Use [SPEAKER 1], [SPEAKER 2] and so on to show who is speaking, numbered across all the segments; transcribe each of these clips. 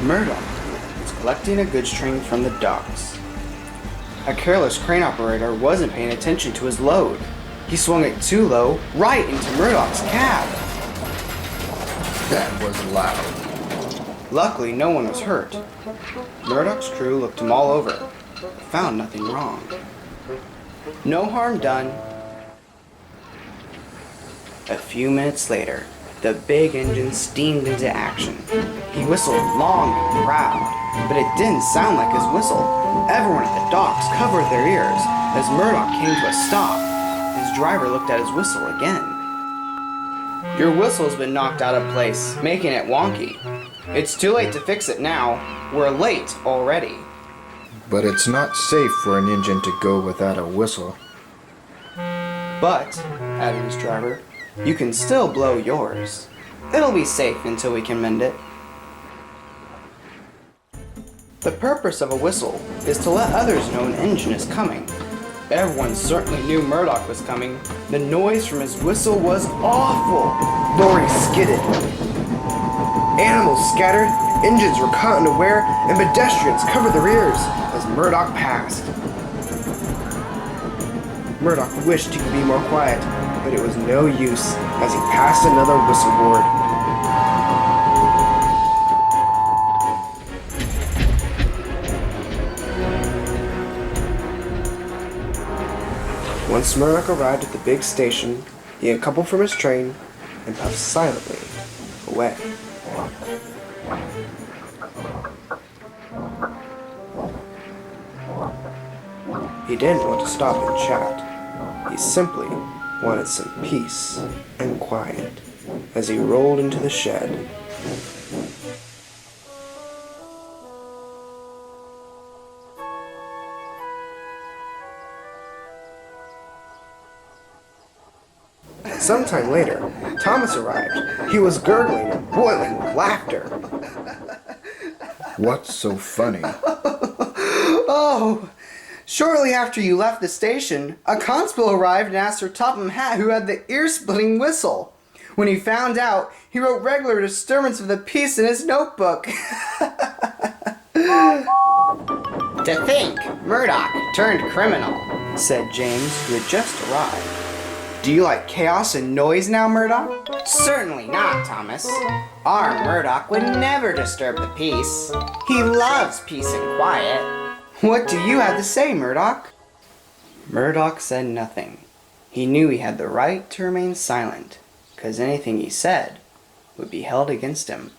[SPEAKER 1] Murdoch was collecting a goods train from the docks. A careless crane operator wasn't paying attention to his load. He swung it too low, right into Murdoch's cab.
[SPEAKER 2] That was loud.
[SPEAKER 1] Luckily, no one was hurt. Murdoch's crew looked him all over, but found nothing wrong. No harm done. A few minutes later, the big engine steamed into action. He whistled long and proud, but it didn't sound like his whistle. Everyone at the docks covered their ears as Murdoch came to a stop. His driver looked at his whistle again. Your whistle's been knocked out of place, making it wonky. It's too late to fix it now. We're late already.
[SPEAKER 2] But it's not safe for an engine to go without a whistle.
[SPEAKER 1] But, added his driver, you can still blow yours. It'll be safe until we can mend it. The purpose of a whistle is to let others know an engine is coming. Everyone certainly knew Murdoch was coming. The noise from his whistle was awful.
[SPEAKER 3] Lorries skidded. Animals scattered, engines were caught unaware, and pedestrians covered their ears as Murdoch passed. Murdoch wished he could be more quiet, but it was no use as he passed another whistle board. Once Murdoch arrived at the big station, he uncoupled from his train and puffed silently away. He didn't want to stop and chat. He simply wanted some peace and quiet as he rolled into the shed. Sometime later, Thomas arrived. He was gurgling and boiling with laughter.
[SPEAKER 2] What's so funny?
[SPEAKER 1] Oh, shortly after you left the station, a constable arrived and asked Sir Topham Hatt who had the ear-splitting whistle. When he found out, he wrote regular disturbance of the peace in his notebook. To think, Murdoch turned criminal, said James, who had just arrived. Do you like chaos and noise now, Murdoch? Certainly not, Thomas. Our Murdoch would never disturb the peace. He loves peace and quiet. What do you have to say, Murdoch? Murdoch said nothing. He knew he had the right to remain silent, because anything he said would be held against him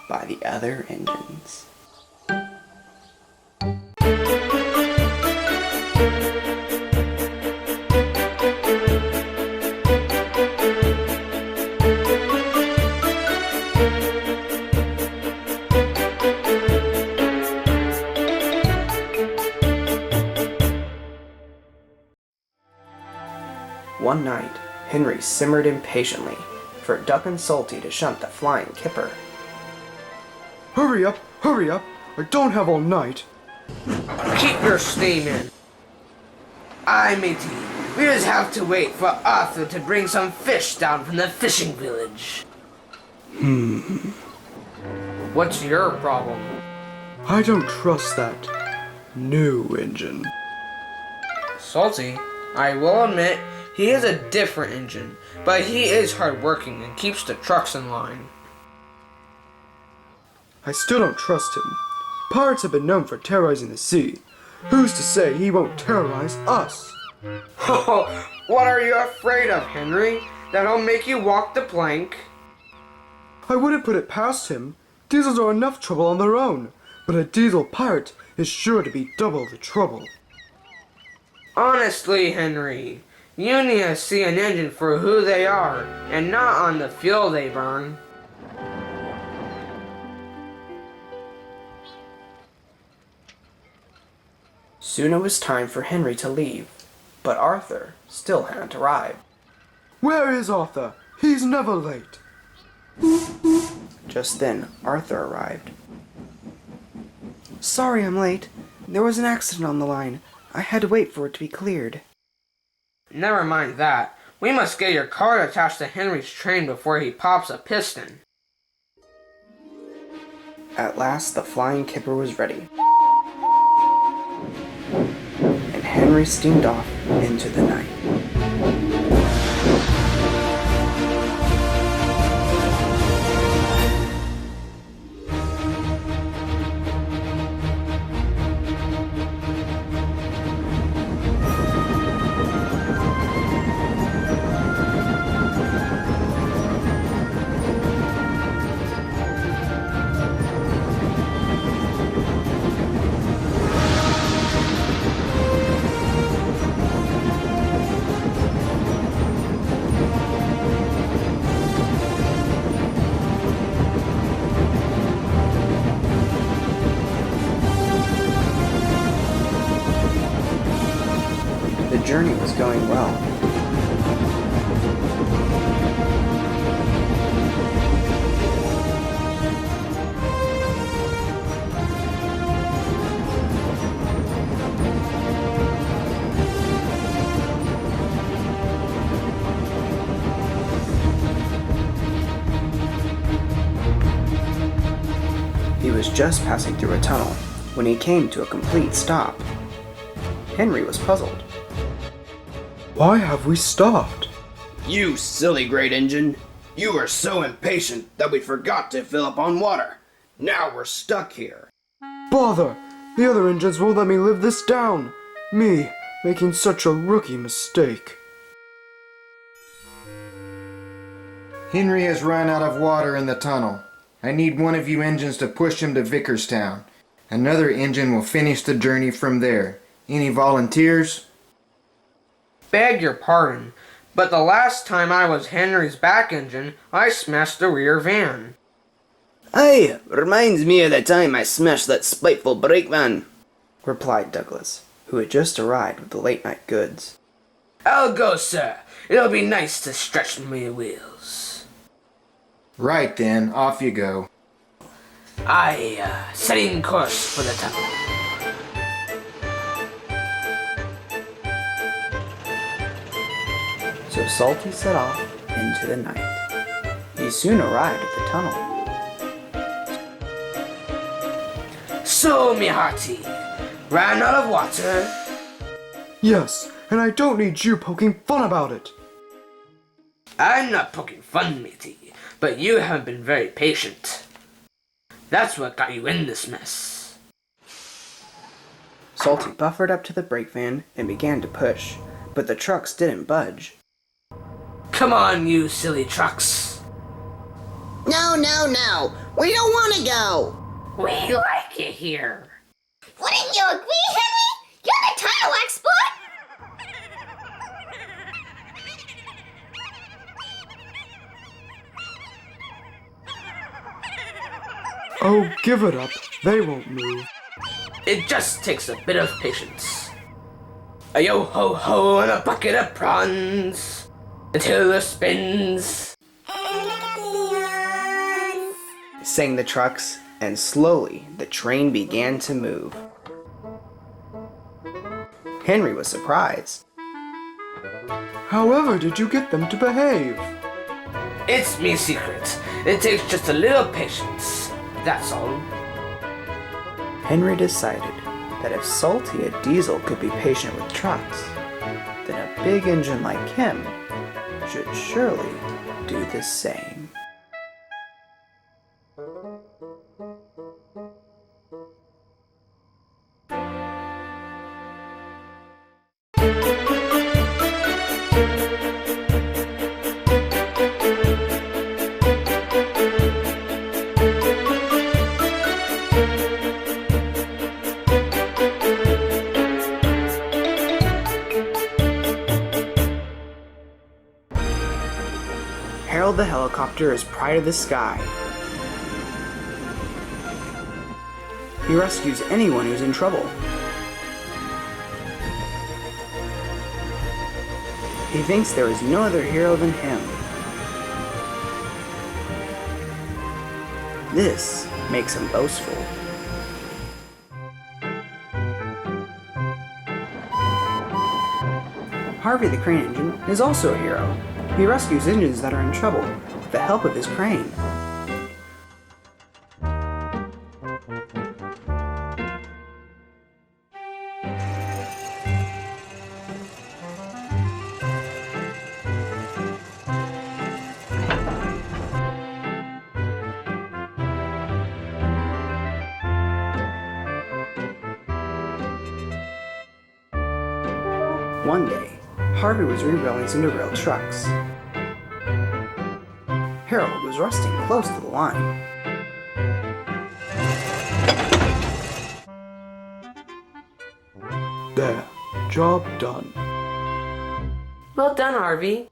[SPEAKER 1] by the other engines. One night, Henry simmered impatiently for Duck and Salty to shunt the flying kipper.
[SPEAKER 3] Hurry up! I don't have all night.
[SPEAKER 4] Keep your steam in. Aye, matey. We just have to wait for Arthur to bring some fish down from the fishing village. What's your problem?
[SPEAKER 3] I don't trust that new engine.
[SPEAKER 4] Salty, I will admit, he is a different engine, but he is hardworking and keeps the trucks in line.
[SPEAKER 3] I still don't trust him. Pirates have been known for terrorizing the sea. Who's to say he won't terrorize us?
[SPEAKER 4] Oh, what are you afraid of, Henry? That he'll make you walk the plank?
[SPEAKER 3] I wouldn't put it past him. Diesels are enough trouble on their own, but a diesel pirate is sure to be double the trouble.
[SPEAKER 4] Honestly, Henry, you need to see an engine for who they are, and not on the fuel they burn.
[SPEAKER 1] Soon it was time for Henry to leave, but Arthur still hadn't arrived.
[SPEAKER 3] Where is Arthur? He's never late.
[SPEAKER 1] Just then, Arthur arrived. Sorry I'm late. There was an accident on the line. I had to wait for it to be cleared.
[SPEAKER 4] Never mind that. We must get your card attached to Henry's train before he pops a piston.
[SPEAKER 3] At last the flying kipper was ready, and Henry steamed off into the night. The journey was going well. He was just passing through a tunnel when he came to a complete stop. Henry was puzzled.
[SPEAKER 2] Why have we stopped?
[SPEAKER 1] You silly great engine. You were so impatient that we forgot to fill up on water. Now we're stuck here.
[SPEAKER 3] Bother! The other engines won't let me live this down! Me, making such a rookie mistake.
[SPEAKER 2] Henry has run out of water in the tunnel. I need one of you engines to push him to Vickerstown. Another engine will finish the journey from there. Any volunteers?
[SPEAKER 4] Beg your pardon, but the last time I was Henry's back engine, I smashed the rear van.
[SPEAKER 1] Aye, reminds me of the time I smashed that spiteful brake van,
[SPEAKER 3] replied Douglas, who had just arrived with the late-night goods.
[SPEAKER 4] I'll go, sir. It'll be nice to stretch my wheels.
[SPEAKER 2] Right then, off you go.
[SPEAKER 4] Setting course for the tunnel.
[SPEAKER 3] So Salty set off into the night. He soon arrived at the tunnel.
[SPEAKER 4] So, me hearty, ran out of water?
[SPEAKER 3] Yes, and I don't need you poking fun about it.
[SPEAKER 4] I'm not poking fun, matey, but you haven't been very patient. That's what got you in this mess.
[SPEAKER 3] Salty buffered up to the brake van and began to push, but the trucks didn't budge.
[SPEAKER 4] Come on, you silly trucks.
[SPEAKER 5] No, we don't want to go.
[SPEAKER 4] We like it here.
[SPEAKER 5] Wouldn't you agree, Henry? You're the tunnel expert.
[SPEAKER 3] Oh, give it up. They won't move.
[SPEAKER 4] It just takes a bit of patience. A yo-ho-ho and a bucket of prawns. Until it spins.
[SPEAKER 3] Sang the trucks, and slowly the train began to move. Henry was surprised. However did you get them to behave?
[SPEAKER 4] It's me secret. It takes just a little patience. That's all.
[SPEAKER 3] Henry decided that if Salty a Diesel could be patient with trucks, then a big engine like him should surely do the same. Harold the helicopter is pride of the sky. He rescues anyone who's in trouble. He thinks there is no other hero than him. This makes him boastful. Harvey the crane engine is also a hero. He rescues engines that are in trouble with the help of his crane. One day, Harvey was rebuilding some derailed trucks. Harold was resting close to the line.
[SPEAKER 6] There, job done.
[SPEAKER 4] Well done, Harvey.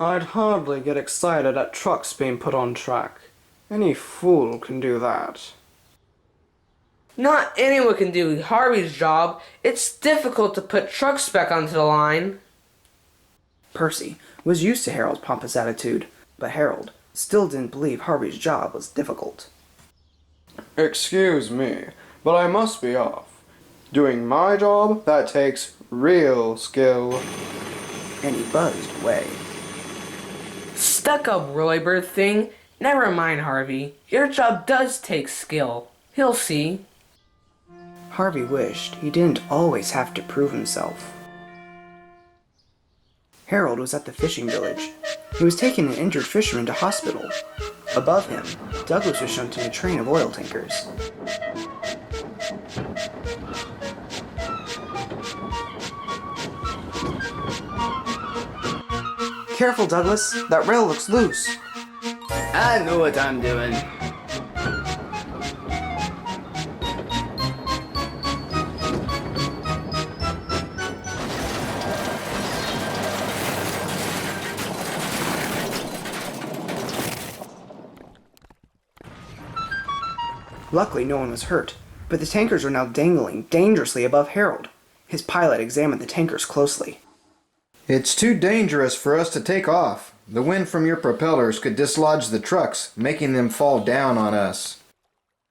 [SPEAKER 6] I'd hardly get excited at trucks being put on track. Any fool can do that.
[SPEAKER 4] Not anyone can do Harvey's job. It's difficult to put trucks back onto the line.
[SPEAKER 3] Percy was used to Harold's pompous attitude, but Harold still didn't believe Harvey's job was difficult.
[SPEAKER 6] Excuse me, but I must be off. Doing my job, that takes real skill.
[SPEAKER 3] And he buzzed away.
[SPEAKER 4] Stuck-up Roybird thing. Never mind, Harvey. Your job does take skill. He'll see.
[SPEAKER 3] Harvey wished he didn't always have to prove himself. Harold was at the fishing village. He was taking an injured fisherman to hospital. Above him, Douglas was shunting a train of oil tankers. Careful, Douglas. That rail looks loose.
[SPEAKER 1] I know what I'm doing.
[SPEAKER 3] Luckily, no one was hurt, but the tankers were now dangling dangerously above Harold. His pilot examined the tankers closely.
[SPEAKER 2] It's too dangerous for us to take off. The wind from your propellers could dislodge the trucks, making them fall down on us.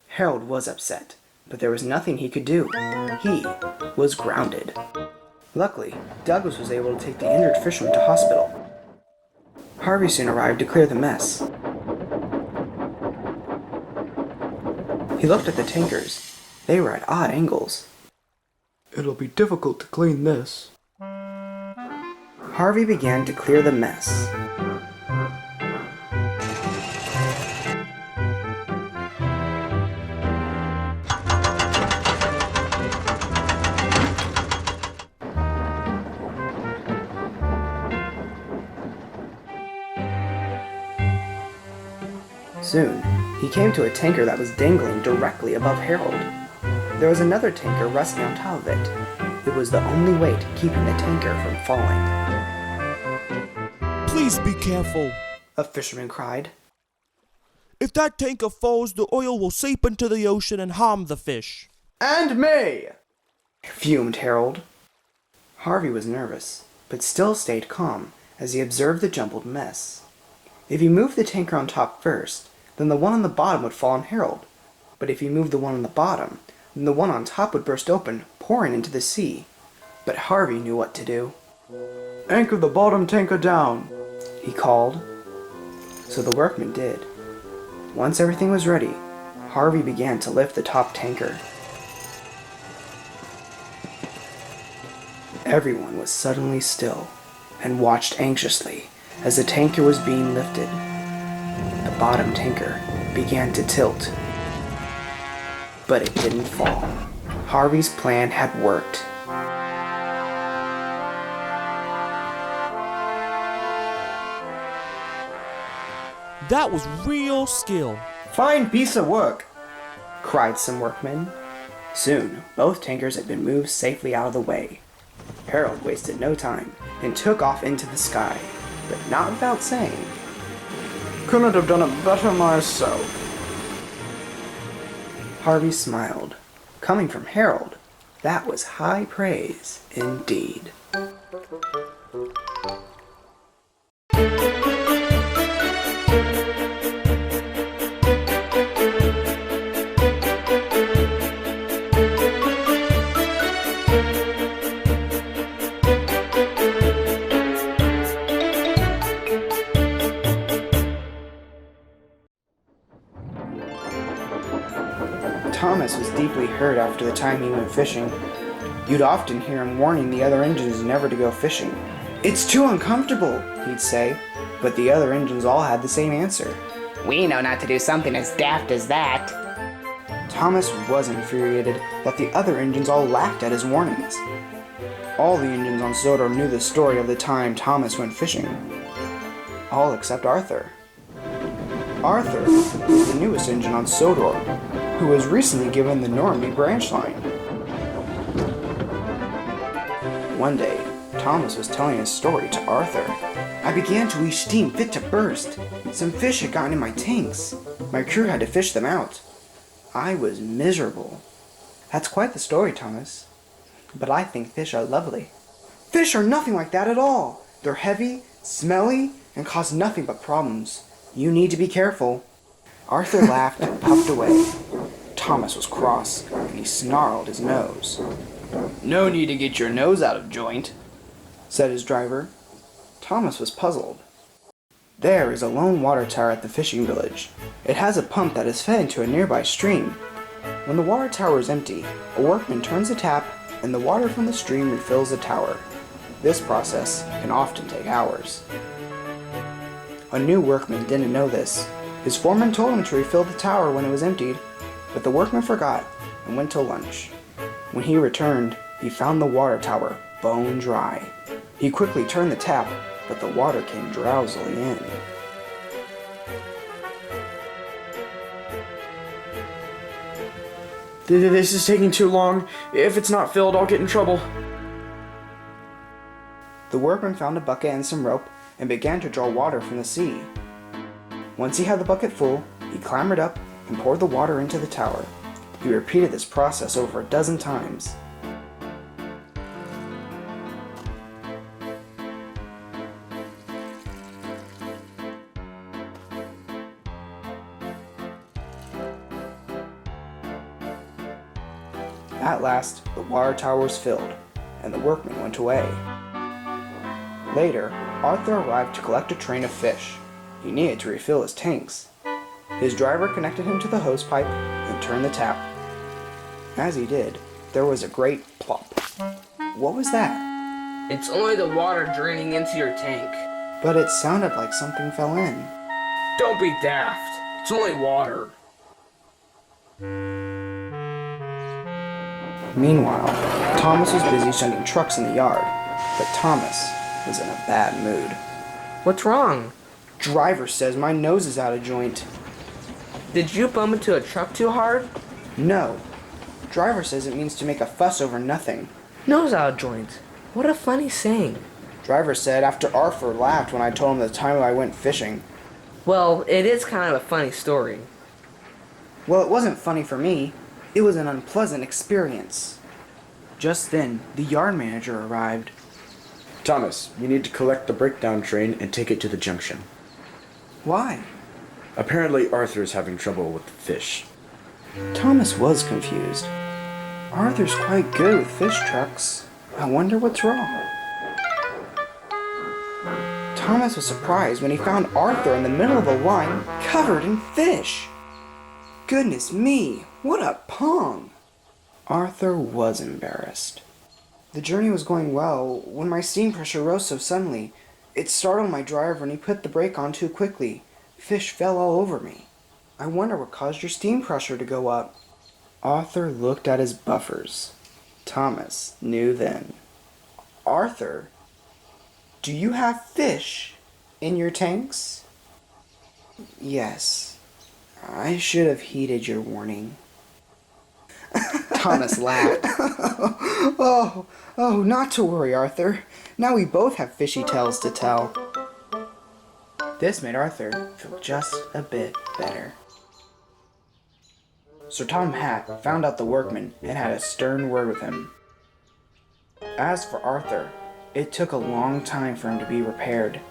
[SPEAKER 3] Harold was upset, but there was nothing he could do. He was grounded. Luckily, Douglas was able to take the injured fisherman to hospital. Harvey soon arrived to clear the mess. He looked at the tankers. They were at odd angles.
[SPEAKER 6] It'll be difficult to clean this.
[SPEAKER 3] Harvey began to clear the mess. Soon, he came to a tanker that was dangling directly above Harold. There was another tanker resting on top of it. It was the only weight keeping the tanker from falling.
[SPEAKER 7] Please be careful.
[SPEAKER 3] A fisherman cried.
[SPEAKER 7] If that tanker falls, the oil will seep into the ocean and harm the fish.
[SPEAKER 6] And me!
[SPEAKER 3] Fumed Harold. Harvey was nervous, but still stayed calm as he observed the jumbled mess. If he moved the tanker on top first, then the one on the bottom would fall on Harold. But if he moved the one on the bottom, then the one on top would burst open, pouring into the sea. But Harvey knew what to do.
[SPEAKER 6] Anchor the bottom tanker down,
[SPEAKER 3] he called. So the workmen did. Once everything was ready, Harvey began to lift the top tanker. Everyone was suddenly still and watched anxiously as the tanker was being lifted. The bottom tanker began to tilt, but it didn't fall. Harvey's plan had worked.
[SPEAKER 7] That was real skill.
[SPEAKER 6] fine piece of work,
[SPEAKER 3] cried some workmen. Soon, both tankers had been moved safely out of the way. Harold wasted no time and took off into the sky, but not without saying,
[SPEAKER 6] couldn't have done it better myself.
[SPEAKER 3] Harvey smiled. Coming from Harold, that was high praise indeed. Thomas was deeply hurt after the time he went fishing. You'd often hear him warning the other engines never to go fishing. "It's too uncomfortable," he'd say, but the other engines all had the same answer.
[SPEAKER 5] We know not to do something as daft as that.
[SPEAKER 3] Thomas was infuriated that the other engines all laughed at his warnings. All the engines on Sodor knew the story of the time Thomas went fishing. All except Arthur. Arthur was the newest engine on Sodor, who was recently given the Normandy branch line. One day, Thomas was telling his story to Arthur. I began to reach steam fit to burst. Some fish had gotten in my tanks. My crew had to fish them out. I was miserable. That's quite the story, Thomas. But I think fish are lovely. Fish are nothing like that at all. They're heavy, smelly, and cause nothing but problems. You need to be careful. Arthur laughed and puffed away. Thomas was cross, and he snarled his nose. No need to get your nose out of joint, said his driver. Thomas was puzzled. There is a lone water tower at the fishing village. It has a pump that is fed into a nearby stream. When the water tower is empty, a workman turns the tap and the water from the stream refills the tower. This process can often take hours. A new workman didn't know this. His foreman told him to refill the tower when it was emptied, but the workman forgot and went to lunch. When he returned, he found the water tower bone dry. He quickly turned the tap, but the water came drowsily in.
[SPEAKER 6] This is taking too long. If it's not filled, I'll get in trouble.
[SPEAKER 3] The workman found a bucket and some rope and began to draw water from the sea. Once he had the bucket full, he clambered up and poured the water into the tower. He repeated this process over a dozen times. At last, the water tower was filled, and the workman went away. Later, Arthur arrived to collect a train of fish. He needed to refill his tanks. His driver connected him to the hose pipe and turned the tap. As he did, there was a great plop. What was that?
[SPEAKER 4] It's only the water draining into your tank.
[SPEAKER 3] But it sounded like something fell in.
[SPEAKER 4] Don't be daft. It's only water.
[SPEAKER 3] Meanwhile, Thomas was busy sending trucks in the yard, but Thomas was in a bad mood.
[SPEAKER 4] What's wrong?
[SPEAKER 3] Driver says my nose is out of joint.
[SPEAKER 4] Did you bump into a truck too hard?
[SPEAKER 3] No. Driver says it means to make a fuss over nothing.
[SPEAKER 4] Nose out of joint. What a funny saying.
[SPEAKER 3] Driver said after Arthur laughed when I told him the time I went fishing.
[SPEAKER 4] Well, it is kind of a funny story.
[SPEAKER 3] Well, it wasn't funny for me. It was an unpleasant experience. Just then, the yard manager arrived.
[SPEAKER 8] Thomas, you need to collect the breakdown train and take it to the junction.
[SPEAKER 3] Why?
[SPEAKER 8] Apparently Arthur is having trouble with the fish.
[SPEAKER 3] Thomas was confused. Arthur's quite good with fish trucks. I wonder what's wrong. Thomas was surprised when he found Arthur in the middle of the line, covered in fish. Goodness me, what a pong! Arthur was embarrassed. The journey was going well when my steam pressure rose so suddenly. It startled my driver and he put the brake on too quickly. Fish fell all over me. I wonder what caused your steam pressure to go up. Arthur looked at his buffers. Thomas knew then. Arthur, do you have fish in your tanks? Yes. I should have heeded your warning. Thomas laughed. Oh, not to worry, Arthur. Now we both have fishy tales to tell. This made Arthur feel just a bit better. Sir Tom Hatt found out the workman and had a stern word with him. As for Arthur, it took a long time for him to be repaired.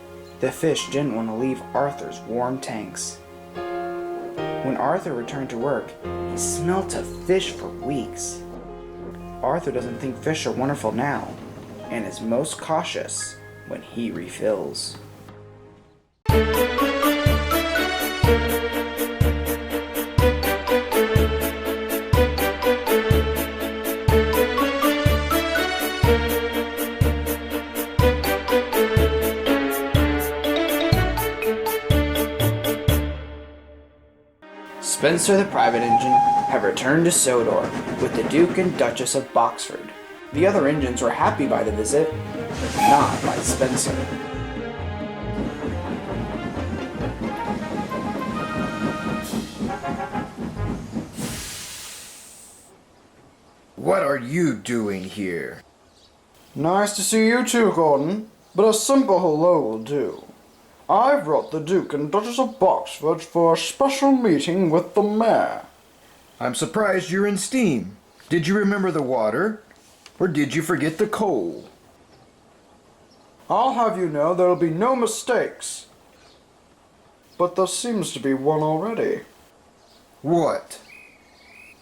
[SPEAKER 3] The fish didn't want to leave Arthur's warm tanks. When Arthur returned to work, he smelt of fish for weeks. Arthur doesn't think fish are wonderful now, and is most cautious when he refills. Spencer the private engine had returned to Sodor with the Duke and Duchess of Boxford. The other engines were happy by the visit, but not by Spencer.
[SPEAKER 2] What are you doing here?
[SPEAKER 6] Nice to see you too, Gordon, but a simple hello will do. I brought the Duke and Duchess of Boxford for a special meeting with the mayor.
[SPEAKER 2] I'm surprised you're in steam. Did you remember the water? Or did you forget the coal?
[SPEAKER 6] I'll have you know there'll be no mistakes. But there seems to be one already.
[SPEAKER 2] What?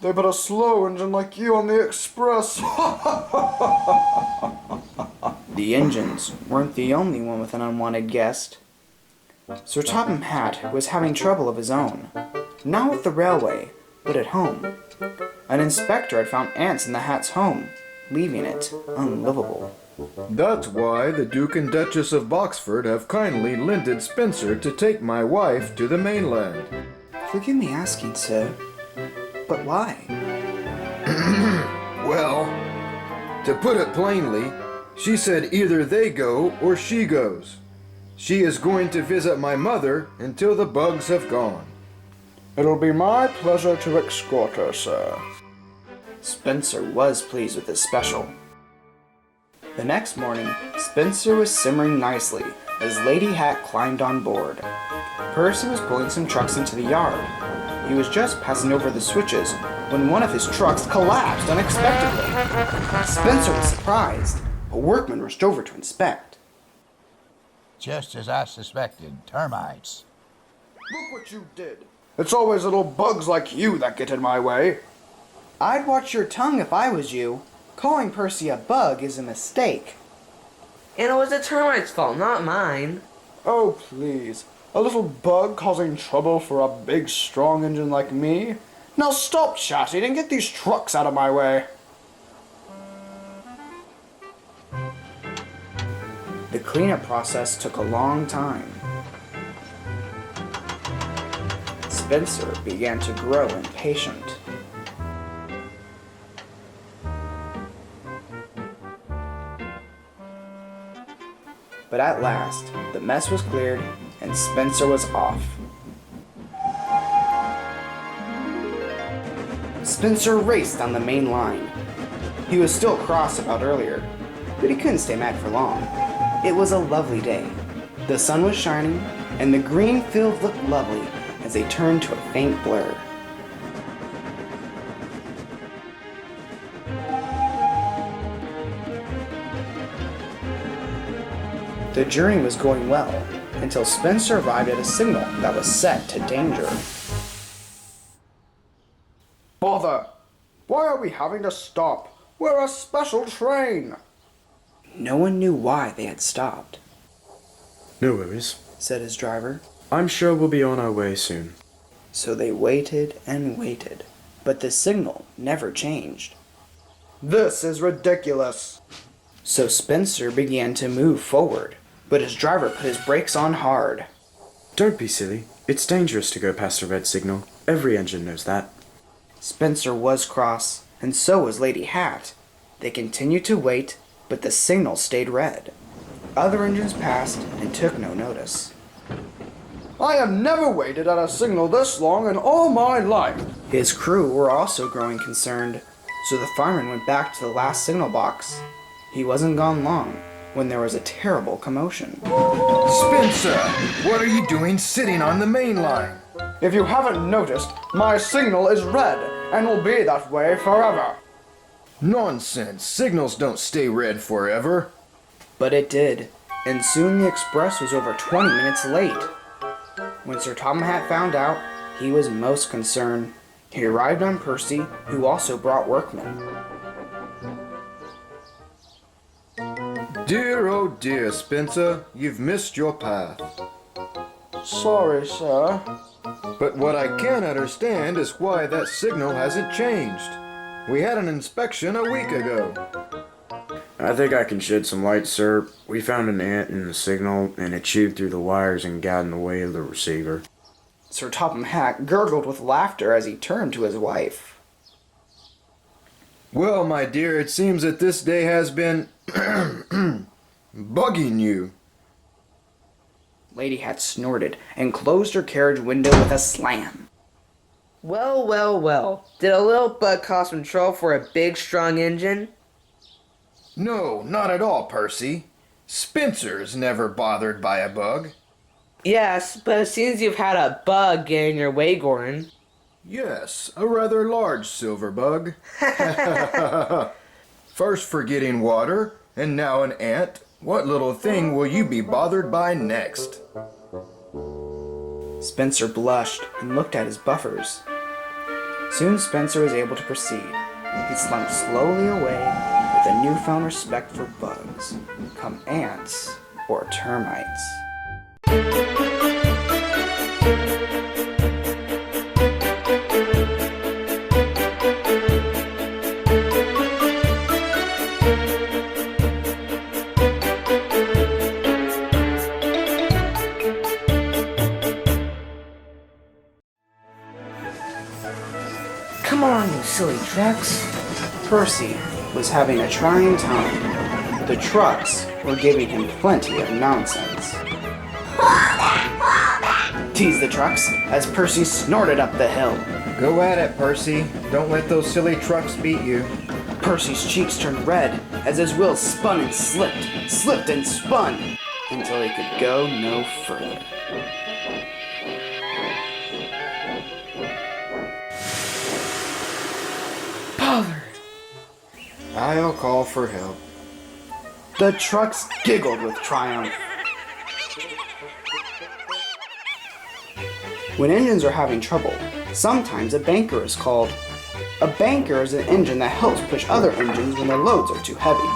[SPEAKER 6] They put a slow engine like you on the express.
[SPEAKER 3] The engines weren't the only one with an unwanted guest. Sir Topham Hatt was having trouble of his own, not with the railway, but at home. An inspector had found ants in the Hat's home, leaving it unlivable.
[SPEAKER 2] That's why the Duke and Duchess of Boxford have kindly lended Spencer to take my wife to the mainland.
[SPEAKER 3] Forgive me asking, sir, but why?
[SPEAKER 2] Well, to put it plainly, she said either they go or she goes. She is going to visit my mother until the bugs have gone.
[SPEAKER 6] It'll be my pleasure to escort her, sir.
[SPEAKER 3] Spencer was pleased with his special. The next morning, Spencer was simmering nicely as Lady Hat climbed on board. Percy was pulling some trucks into the yard. He was just passing over the switches when one of his trucks collapsed unexpectedly. Spencer was surprised. A workman rushed over to inspect.
[SPEAKER 9] Just as I suspected, termites.
[SPEAKER 6] Look what you did. It's always little bugs like you that get in my way.
[SPEAKER 3] I'd watch your tongue if I was you. Calling Percy a bug is a mistake.
[SPEAKER 4] And it was the termites' fault, not mine.
[SPEAKER 6] Oh, please. A little bug causing trouble for a big, strong engine like me? Now stop chatting and get these trucks out of my way.
[SPEAKER 3] The cleanup process took a long time. Spencer began to grow impatient. But at last, the mess was cleared and Spencer was off. Spencer raced on the main line. He was still cross about earlier, but he couldn't stay mad for long. It was a lovely day. The sun was shining, and the green field looked lovely as they turned to a faint blur. The journey was going well until Spencer arrived at a signal that was set to danger.
[SPEAKER 6] Bother! Why are we having to stop? We're a special train!
[SPEAKER 3] No one knew why they had stopped,
[SPEAKER 8] No worries.
[SPEAKER 3] said his driver.
[SPEAKER 8] I'm sure we'll be on our way soon.
[SPEAKER 3] So they waited and waited, but the signal never changed.
[SPEAKER 6] This is ridiculous.
[SPEAKER 3] So Spencer began to move forward, but his driver put his brakes on hard.
[SPEAKER 8] Don't be silly. It's dangerous to go past a red signal. Every engine knows that.
[SPEAKER 3] Spencer was cross, and so was Lady Hat. They continued to wait, but the signal stayed red. Other engines passed and took no notice.
[SPEAKER 6] I have never waited at a signal this long in all my life.
[SPEAKER 3] His crew were also growing concerned, so the fireman went back to the last signal box. He wasn't gone long when there was a terrible commotion.
[SPEAKER 2] Spencer, what are you doing sitting on the main line?
[SPEAKER 6] If you haven't noticed, my signal is red and will be that way forever.
[SPEAKER 2] Nonsense. Signals don't stay red forever.
[SPEAKER 3] But it did, and soon the express was over 20 minutes late. When Sir Topham Hatt found out, he was most concerned. He arrived on Percy, who also brought workmen.
[SPEAKER 2] Dear, oh dear, Spencer, you've missed your path.
[SPEAKER 6] Sorry, sir.
[SPEAKER 2] But what I can't understand is why that signal hasn't changed. We had an inspection a week ago.
[SPEAKER 8] I think I can shed some light, sir. We found an ant in the signal, and it chewed through the wires and got in the way of the receiver.
[SPEAKER 3] Sir Topham Hatt gurgled with laughter as he turned to his wife.
[SPEAKER 2] Well, my dear, it seems that this day has been bugging you.
[SPEAKER 1] Lady Hat snorted and closed her carriage window with a slam.
[SPEAKER 4] Well, well, well. Did a little bug cause some trouble for a big, strong engine?
[SPEAKER 2] No, not at all, Percy. Spencer's never bothered by a bug.
[SPEAKER 4] Yes, but it seems you've had a bug get in your way, Gordon.
[SPEAKER 2] Yes, a rather large silver bug. First forgetting water, and now an ant. What little thing will you be bothered by next?
[SPEAKER 1] Spencer blushed and looked at his buffers. Soon Spencer was able to proceed. He slunk slowly away with a newfound respect for bugs, come ants or termites.
[SPEAKER 4] Come on, you silly trucks.
[SPEAKER 1] Percy was having a trying time. The trucks were giving him plenty of nonsense. Teased the trucks as Percy snorted up the hill.
[SPEAKER 2] Go at it, Percy. Don't let those silly trucks beat you.
[SPEAKER 1] Percy's cheeks turned red as his wheels spun and slipped and spun, until he could go no further.
[SPEAKER 4] Bother!
[SPEAKER 2] I'll call for help.
[SPEAKER 1] The trucks giggled with triumph. When engines are having trouble, sometimes a banker is called. A banker is an engine that helps push other engines when their loads are too heavy.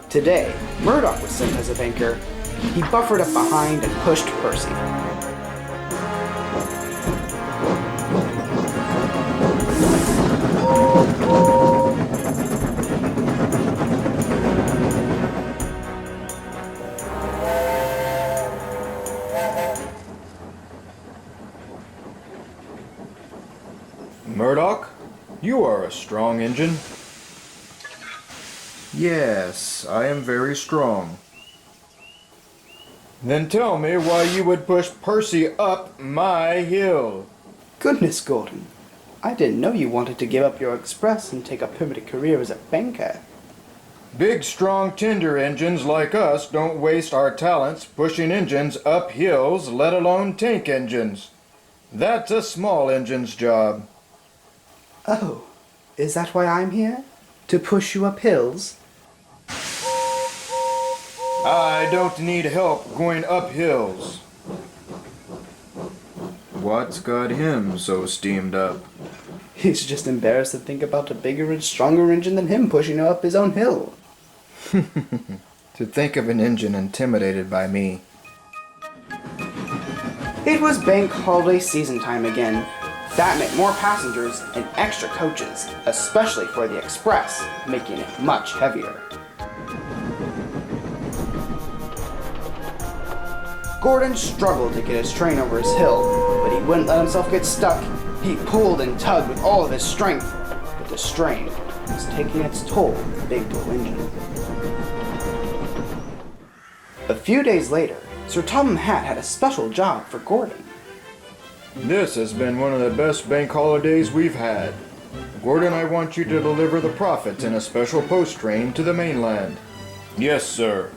[SPEAKER 1] Today, Murdoch was sent as a banker. He buffered up behind and pushed Percy.
[SPEAKER 2] Murdoch, you are a strong engine. Yes, I am very strong. Then tell me why you would push Percy up my hill.
[SPEAKER 1] Goodness, Gordon. I didn't know you wanted to give up your express and take a permanent career as a banker.
[SPEAKER 2] Big, strong, tender engines like us don't waste our talents pushing engines up hills, let alone tank engines. That's a small engine's job.
[SPEAKER 1] Oh, is that why I'm here? To push you up hills?
[SPEAKER 2] I don't need help going up hills. What's got him so steamed up?
[SPEAKER 1] He's just embarrassed to think about a bigger and stronger engine than him pushing him up his own hill.
[SPEAKER 2] To think of an engine intimidated by me.
[SPEAKER 1] It was bank holiday season time again. That meant more passengers and extra coaches, especially for the express, making it much heavier. Gordon struggled to get his train over his hill, but he wouldn't let himself get stuck. He pulled and tugged with all of his strength, but the strain was taking its toll on the big dual engine. A few days later, Sir Topham Hatt had a special job for Gordon.
[SPEAKER 2] This has been one of the best bank holidays we've had. Gordon, I want you to deliver the profits in a special post train to the mainland. Yes, sir.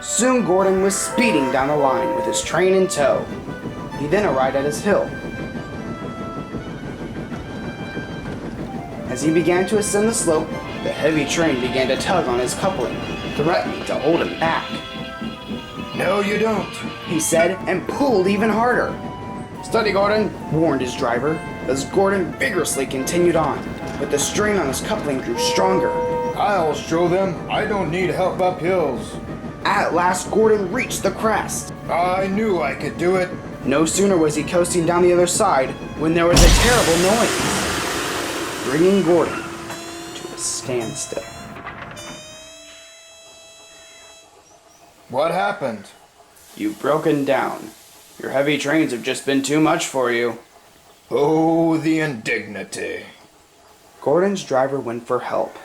[SPEAKER 1] Soon Gordon was speeding down the line with his train in tow. He then arrived at his hill. As he began to ascend the slope, the heavy train began to tug on his coupling, threatening to hold him back.
[SPEAKER 2] No, you don't,
[SPEAKER 1] he said, and pulled even harder. Steady, Gordon, warned his driver, as Gordon vigorously continued on, but the strain on his coupling grew stronger.
[SPEAKER 2] I'll show them I don't need help up hills.
[SPEAKER 1] At last, Gordon reached the crest.
[SPEAKER 2] I knew I could do it.
[SPEAKER 1] No sooner was he coasting down the other side when there was a terrible noise, bringing Gordon to a standstill.
[SPEAKER 2] What happened?
[SPEAKER 1] You've broken down. Your heavy trains have just been too much for you.
[SPEAKER 2] Oh, the indignity.
[SPEAKER 1] Gordon's driver went for help.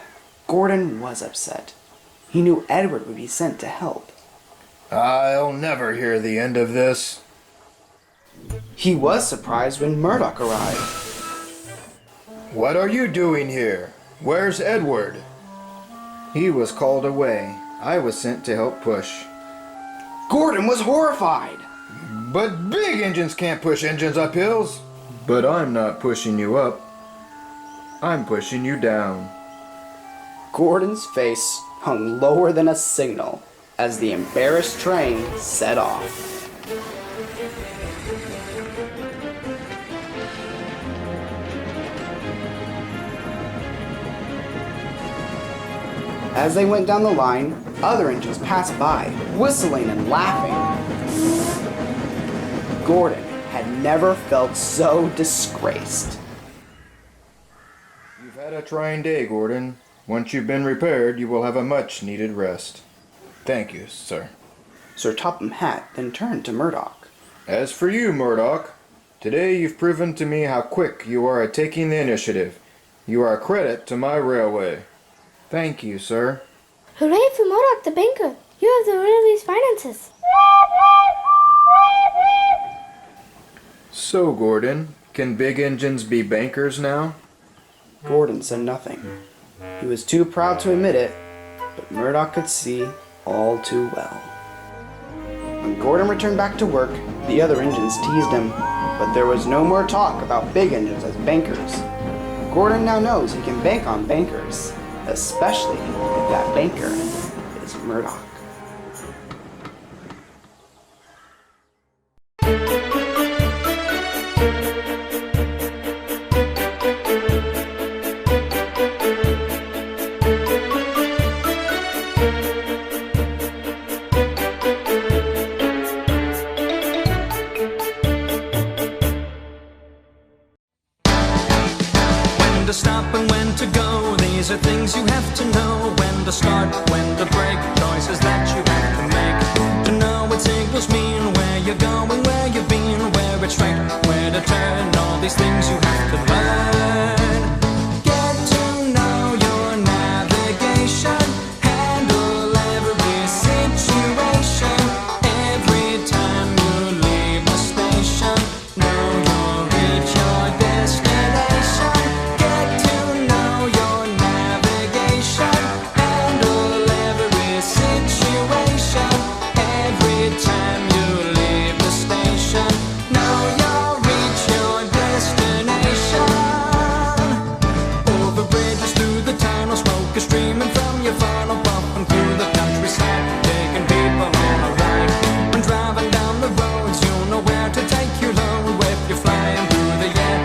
[SPEAKER 1] Gordon was upset. He knew Edward would be sent to help.
[SPEAKER 2] I'll never hear the end of this.
[SPEAKER 1] He was surprised when Murdoch arrived.
[SPEAKER 2] What are you doing here? Where's Edward? He was called away. I was sent to help push.
[SPEAKER 1] Gordon was horrified.
[SPEAKER 2] But big engines can't push engines up hills. But I'm not pushing you up. I'm pushing you down.
[SPEAKER 1] Gordon's face hung lower than a signal as the embarrassed train set off. As they went down the line, other engines passed by, whistling and laughing. Gordon had never felt so disgraced.
[SPEAKER 2] You've had a trying day, Gordon. Once you've been repaired, you will have a much-needed rest. Thank you, sir.
[SPEAKER 1] Sir Topham Hatt then turned to Murdoch.
[SPEAKER 2] As for you, Murdoch, today you've proven to me how quick you are at taking the initiative. You are a credit to my railway. Thank you, sir.
[SPEAKER 10] Hooray for Murdoch the banker! You have the railway's finances.
[SPEAKER 2] So, Gordon, can big engines be bankers now?
[SPEAKER 1] Gordon said nothing. He was too proud to admit it, but Murdoch could see all too well. When Gordon returned back to work, the other engines teased him, but there was no more talk about big engines as bankers. Gordon now knows he can bank on bankers, especially if that banker is Murdoch.
[SPEAKER 11] When to stop and when to go, these are things you have to know. When to start, when to break, choices that you have to make. To know what signals mean, where you're going, where you've been, where it's right, where to turn. All these things you have to learn. Get to know your navigation, handle every situation. Every time you leave the station, know you'll reach your destination. Get to know your navigation, handle every situation. Every time you leave the station, know you'll reach your destination. Over bridges, through the tunnels, smoke is streaming from your funnel, bumping through the countryside, taking people on a ride. When driving down the roads, you'll know where to take your load. If you're flying through the air,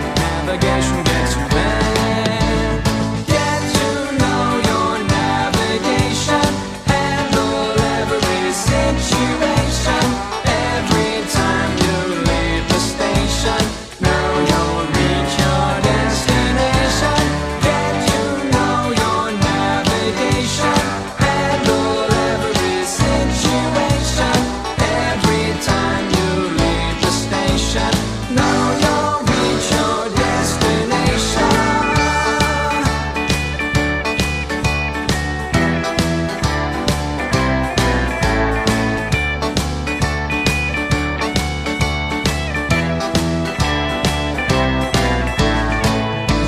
[SPEAKER 11] navigation gets you there. Get to know your navigation, handle every situation. Every time you leave the station, know you'll reach your destination. Get to know your navigation, handle every situation. Every time you leave the station, know you'll reach your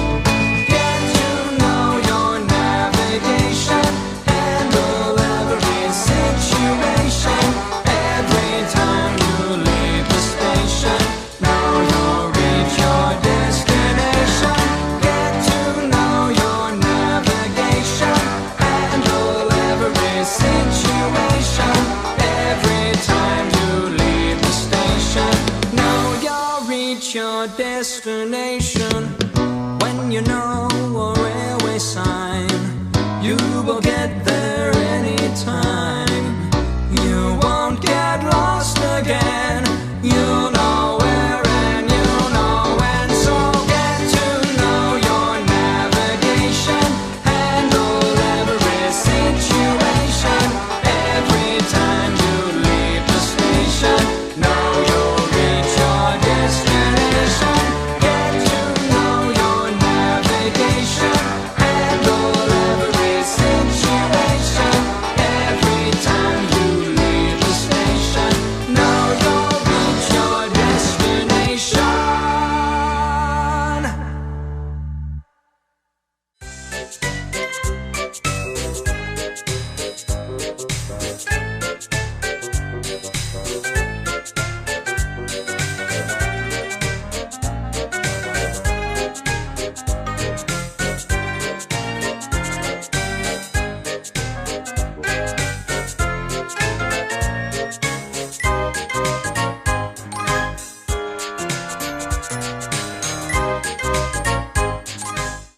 [SPEAKER 11] destination. Get to know your navigation, handle every situation. Every time you leave the station, know you'll reach your destination. Get to know your navigation, handle every situation. Every time you leave the station, know you'll reach your destination. When you know a railway sign, you will get there.